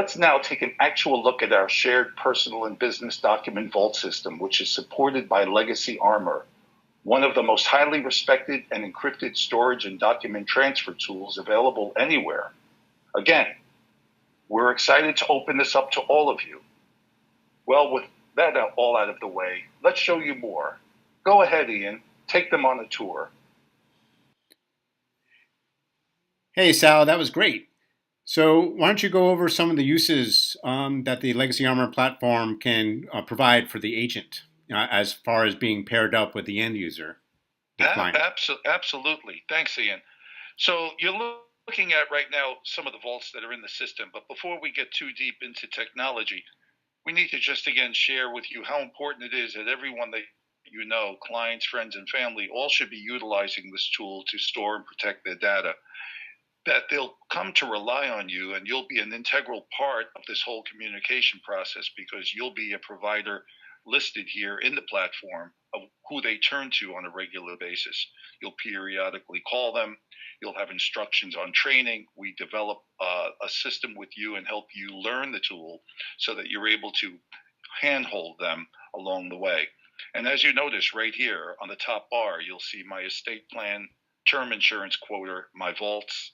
Let's now take an actual look at our shared personal and business document vault system, which is supported by Legacy Armor, one of the most highly respected and encrypted storage and document transfer tools available anywhere. Again, we're excited to open this up to all of you. Well, with that all out of the way, let's show you more. Go ahead, Ian. Take them on a tour. Hey, Sal, that was great. So why don't you go over some of the uses that the Legacy Armor platform can provide for the agent as far as being paired up with the end user, the client? Absolutely. Thanks, Ian. So you're looking at right now some of the vaults that are in the system, but before we get too deep into technology, we need to just again share with you how important it is that everyone that you know, clients, friends, and family, all should be utilizing this tool to store and protect their data. That they'll come to rely on you, and you'll be an integral part of this whole communication process because you'll be a provider listed here in the platform of who they turn to on a regular basis. You'll periodically call them. You'll have instructions on training. We develop a system with you and help you learn the tool so that you're able to handhold them along the way. And as you notice right here on the top bar, you'll see my estate plan, term insurance quota, my vaults,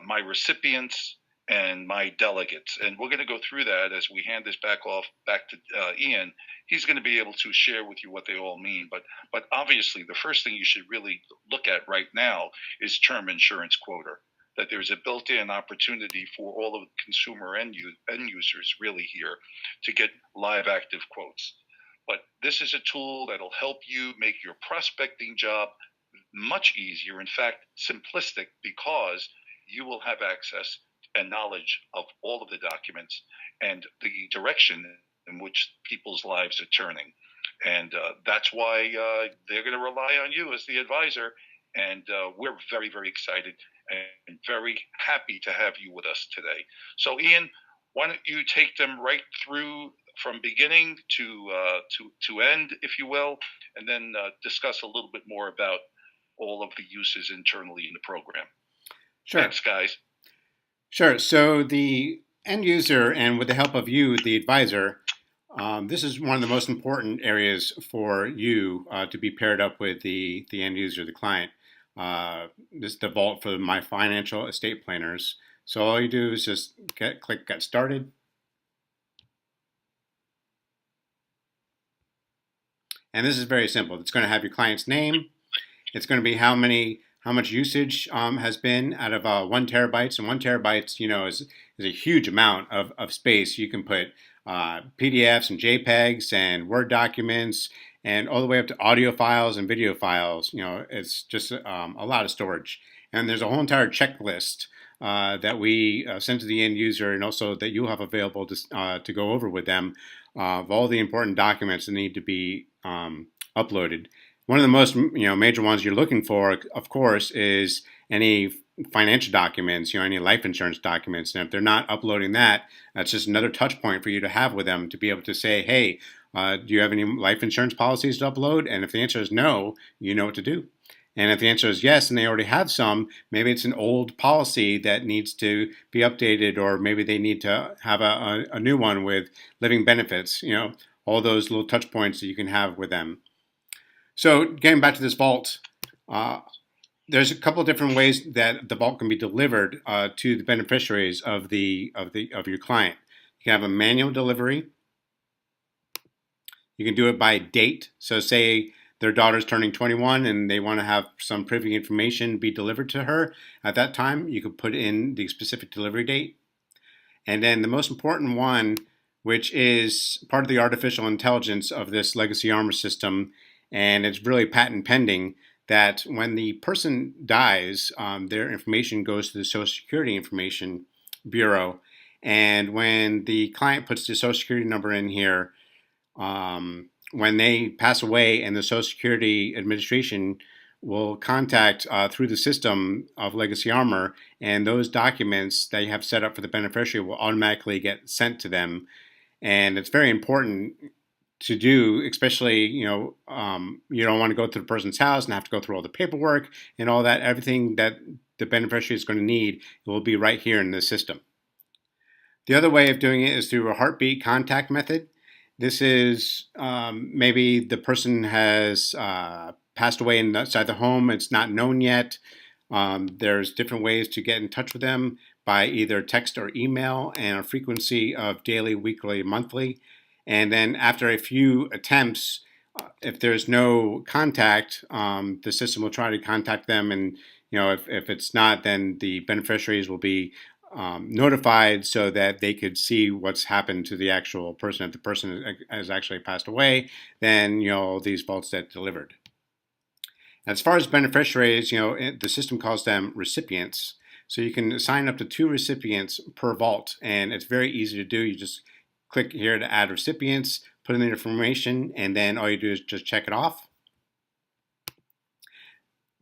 my recipients, and my delegates. And we're going to go through that as we hand this back to Ian. He's going to be able to share with you what they all mean. But obviously, the first thing you should really look at right now is term insurance quota. That there's a built-in opportunity for all of the consumer end users really here to get live active quotes. But this is a tool that'll help you make your prospecting job much easier, in fact, simplistic, because you will have access and knowledge of all of the documents and the direction in which people's lives are turning. And that's why they're going to rely on you as the advisor. And we're very, very excited and very happy to have you with us today. So, Ian, why don't you take them right through from beginning to end, if you will, and then discuss a little bit more about all of the uses internally in the program. Sure. Thanks, guys. Sure. So the end user, and with the help of you, the advisor, this is one of the most important areas for you to be paired up with the end user, the client. This is the vault for my financial estate planners. So all you do is just click Get Started. And this is very simple. It's going to have your client's name. It's going to be how much usage has been out of 1 terabytes. And 1 terabytes, is a huge amount of space. You can put PDFs and JPEGs and Word documents and all the way up to audio files and video files. It's just a lot of storage. And there's a whole entire checklist that we send to the end user, and also that you'll have available to go over with them of all the important documents that need to be uploaded. One of the most major ones you're looking for, of course, is any financial documents, any life insurance documents. And if they're not uploading that, that's just another touch point for you to have with them to be able to say, hey, do you have any life insurance policies to upload? And if the answer is no, you know what to do. And if the answer is yes, and they already have some, maybe it's an old policy that needs to be updated, or maybe they need to have a new one with living benefits, all those little touch points that you can have with them. So getting back to this vault, there's a couple of different ways that the vault can be delivered to the beneficiaries of your client. You can have a manual delivery. You can do it by date. So say their daughter's turning 21 and they want to have some privy information be delivered to her at that time. You could put in the specific delivery date. And then the most important one, which is part of the artificial intelligence of this Legacy Armor system, and it's really patent pending, that when the person dies, their information goes to the Social Security Information Bureau. And when the client puts the Social Security number in here, when they pass away, and the Social Security Administration will contact through the system of Legacy Armor, and those documents that you have set up for the beneficiary will automatically get sent to them. And it's very important to do, especially, you don't want to go to the person's house and have to go through all the paperwork and all that. Everything that the beneficiary is going to need will be right here in the system. The other way of doing it is through a heartbeat contact method. This is maybe the person has passed away inside the home. It's not known yet. There's different ways to get in touch with them by either text or email, and a frequency of daily, weekly, monthly. And then after a few attempts, if there's no contact, the system will try to contact them. And if it's not, then the beneficiaries will be notified so that they could see what's happened to the actual person. If the person has actually passed away, then these vaults get delivered. As far as beneficiaries, the system calls them recipients. So you can assign up to 2 recipients per vault, and it's very easy to do. You just click here to add recipients, put in the information, and then all you do is just check it off.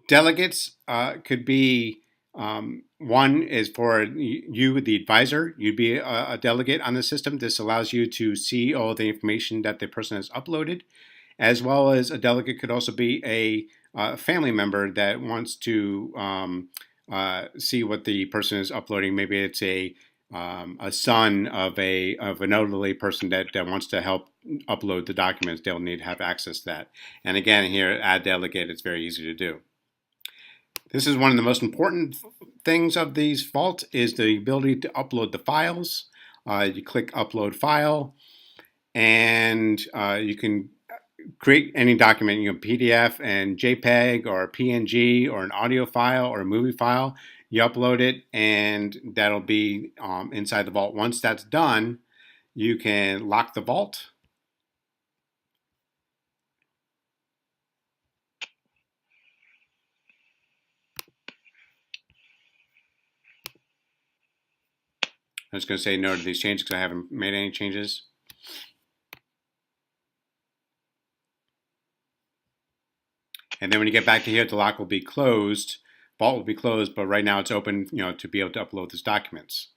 Delegates could be one is for you, the advisor. You'd be a delegate on the system. This allows you to see all the information that the person has uploaded, as well as a delegate could also be a family member that wants to see what the person is uploading. Maybe it's a son of an elderly person that wants to help upload the documents. They'll need to have access to that. And again, here, add delegate, it's very easy to do. This is one of the most important things of these vaults is the ability to upload the files. You click upload file, and you can create any document, PDF and JPEG or PNG or an audio file or a movie file. You upload it, and that'll be inside the vault. Once that's done, you can lock the vault. I'm just going to say no to these changes because I haven't made any changes. And then when you get back to here, the lock will be closed. Vault will be closed, but right now it's open, to be able to upload these documents.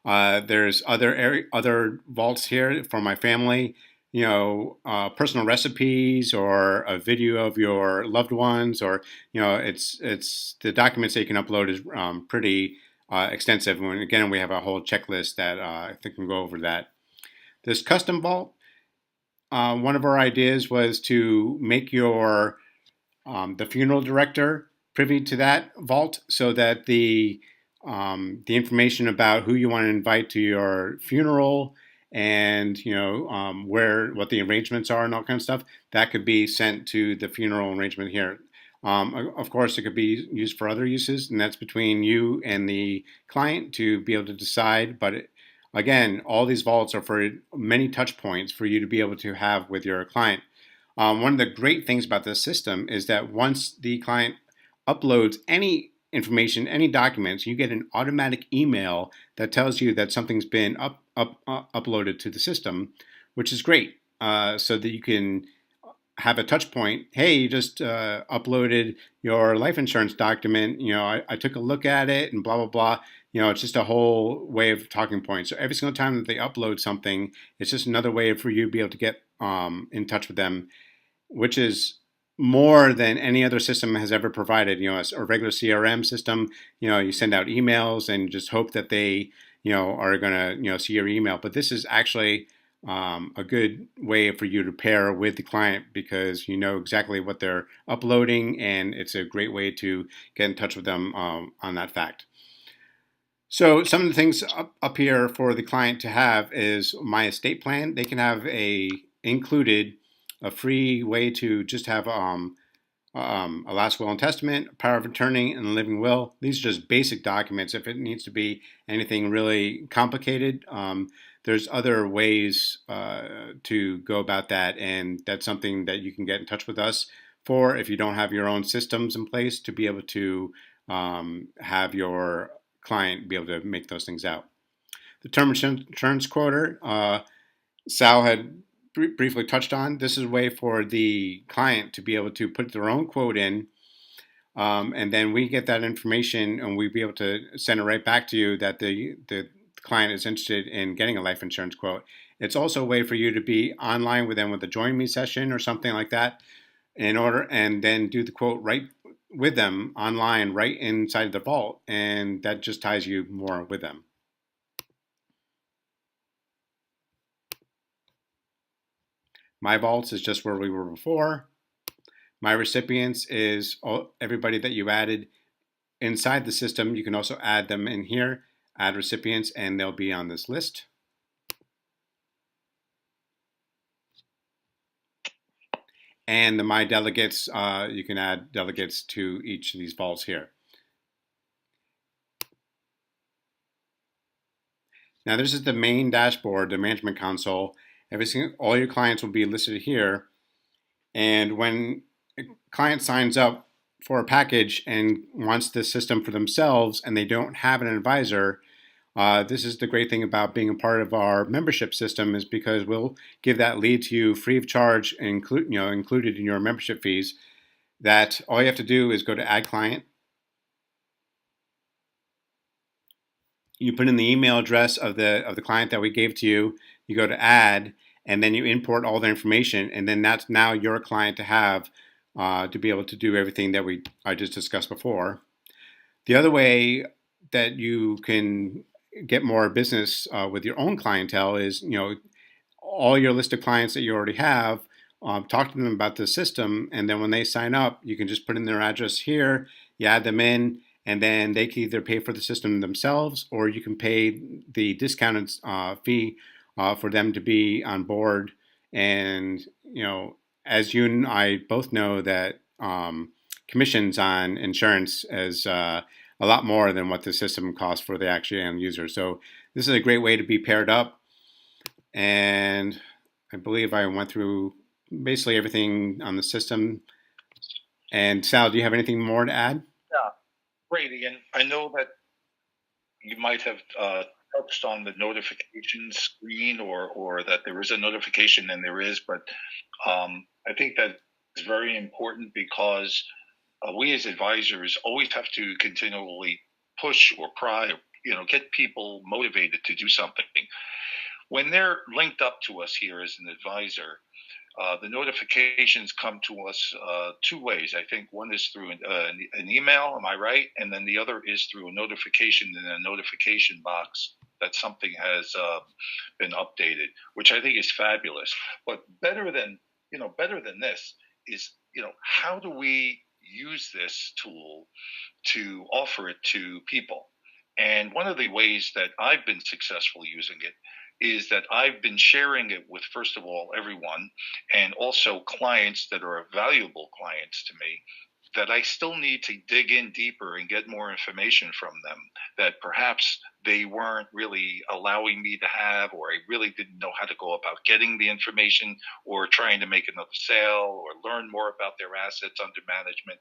There's other vaults here for my family. Personal recipes or a video of your loved ones, or it's the documents that you can upload is pretty extensive. And again, we have a whole checklist that I think can go over that. This custom vault, one of our ideas was to make the funeral director privy to that vault, so that the information about who you want to invite to your funeral and what the arrangements are and all kinds of stuff, that could be sent to the funeral arrangement here. Of course, it could be used for other uses, and that's between you and the client to be able to decide. But again, all these vaults are for many touch points for you to be able to have with your client. One of the great things about this system is that once the client uploads any information, any documents, you get an automatic email that tells you that something's been uploaded to the system, which is great. So that you can have a touch point. Hey, you just uploaded your life insurance document. I took a look at it and blah, blah, blah. It's just a whole way of talking points. So every single time that they upload something, it's just another way for you to be able to get in touch with them, which is more than any other system has ever provided. A regular CRM system, you send out emails and just hope that they, are going to, see your email. But this is actually a good way for you to pair with the client, because you know exactly what they're uploading, and it's a great way to get in touch with them on that fact. So some of the things up here for the client to have is my estate plan. They can have included a free way to just have a last will and testament, power of attorney, and a living will. These are just basic documents. If it needs to be anything really complicated, there's other ways to go about that, and that's something that you can get in touch with us for if you don't have your own systems in place to be able to have your client be able to make those things out. The term insurance quoter, Sal had briefly touched on. This is a way for the client to be able to put their own quote in, and then we get that information and we be able to send it right back to you that the client is interested in getting a life insurance quote. It's also a way for you to be online with them with a join me session or something like that, and then do the quote right with them online right inside the vault, and that just ties you more with them. My vaults is just where we were before. My recipients is everybody that you added inside the system. You can also add them in here, add recipients, and they'll be on this list. And the My Delegates, you can add delegates to each of these vaults here. Now this is the main dashboard, the management console. All your clients will be listed here. And when a client signs up for a package and wants this system for themselves and they don't have an advisor, this is the great thing about being a part of our membership system, is because we'll give that lead to you free of charge, included in your membership fees. That all you have to do is go to Add Client. You put in the email address of the client that we gave to you. You go to Add, and then you import all the information, and then that's now your client to have to be able to do everything that I just discussed before. The other way that you can get more business with your own clientele is, all your list of clients that you already have, talk to them about the system, and then when they sign up, you can just put in their address here, you add them in, and then they can either pay for the system themselves, or you can pay the discounted fee for them to be on board. And, as you and I both know, that commissions on insurance is a lot more than what the system costs for the actual end user. So this is a great way to be paired up. And I believe I went through basically everything on the system. And Sal, do you have anything more to add? Yeah, great, Ian. I know that you might have touched on the notification screen, or that there is a notification, and there is, but I think that is very important, because we as advisors always have to continually push or pry, get people motivated to do something. When they're linked up to us here as an advisor, the notifications come to us two ways. I think one is through an email, am I right? And then the other is through a notification in a notification box that something has been updated, which I think is fabulous. But better than this is, how do we use this tool to offer it to people? And one of the ways that I've been successful using it is that I've been sharing it with, first of all, everyone, and also clients that are valuable clients to me, that I still need to dig in deeper and get more information from them that perhaps they weren't really allowing me to have, or I really didn't know how to go about getting the information, or trying to make another sale, or learn more about their assets under management,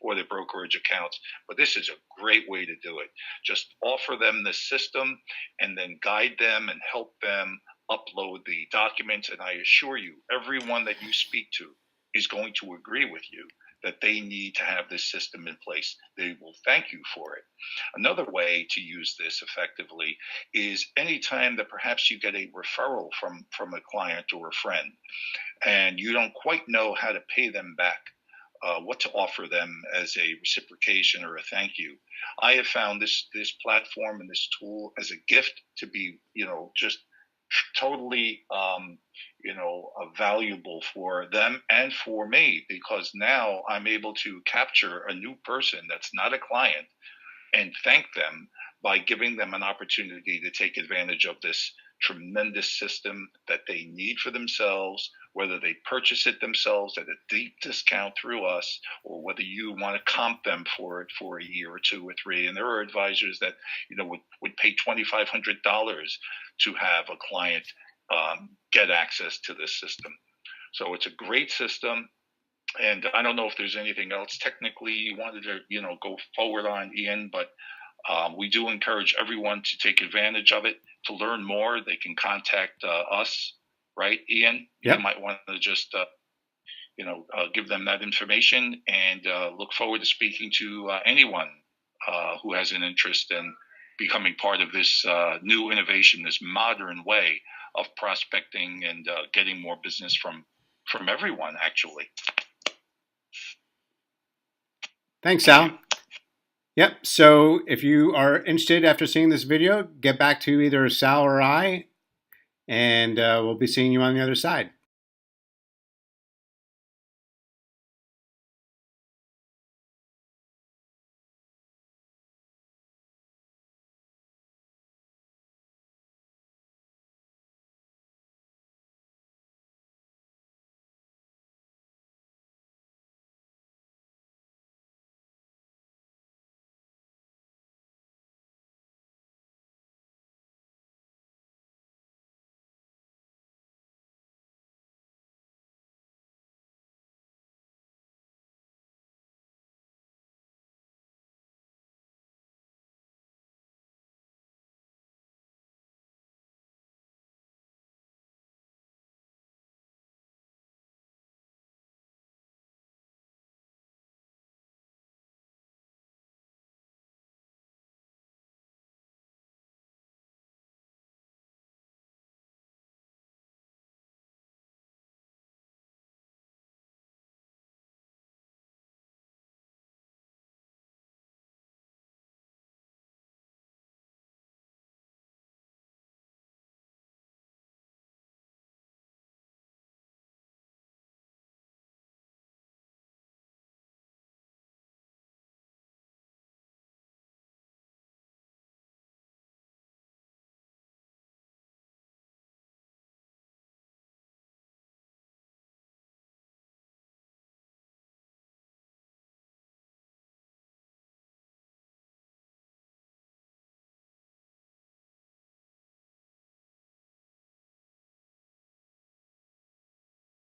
or their brokerage accounts. But this is a great way to do it. Just offer them the system, and then guide them and help them upload the documents. And I assure you, everyone that you speak to is going to agree with you that they need to have this system in place. They will thank you for it. Another way to use this effectively is anytime that perhaps you get a referral from a client or a friend, and you don't quite know how to pay them back, what to offer them as a reciprocation or a thank you. I have found this platform and this tool as a gift to be, just totally, valuable for them and for me, because now I'm able to capture a new person that's not a client and thank them by giving them an opportunity to take advantage of this tremendous system that they need for themselves, whether they purchase it themselves at a deep discount through us, or whether you want to comp them for it for a year or two or three. And there are advisors that would pay $2,500 to have a client get access to this system. So it's a great system. And I don't know if there's anything else technically you wanted to go forward on, Ian, but we do encourage everyone to take advantage of it. To learn more, they can contact us, right, Ian? Yep. You might want to just give them that information, and look forward to speaking to anyone who has an interest in becoming part of this new innovation, this modern way of prospecting and getting more business from everyone, actually. Thanks, Sal. Yep. So if you are interested after seeing this video, get back to either Sal or I, and we'll be seeing you on the other side.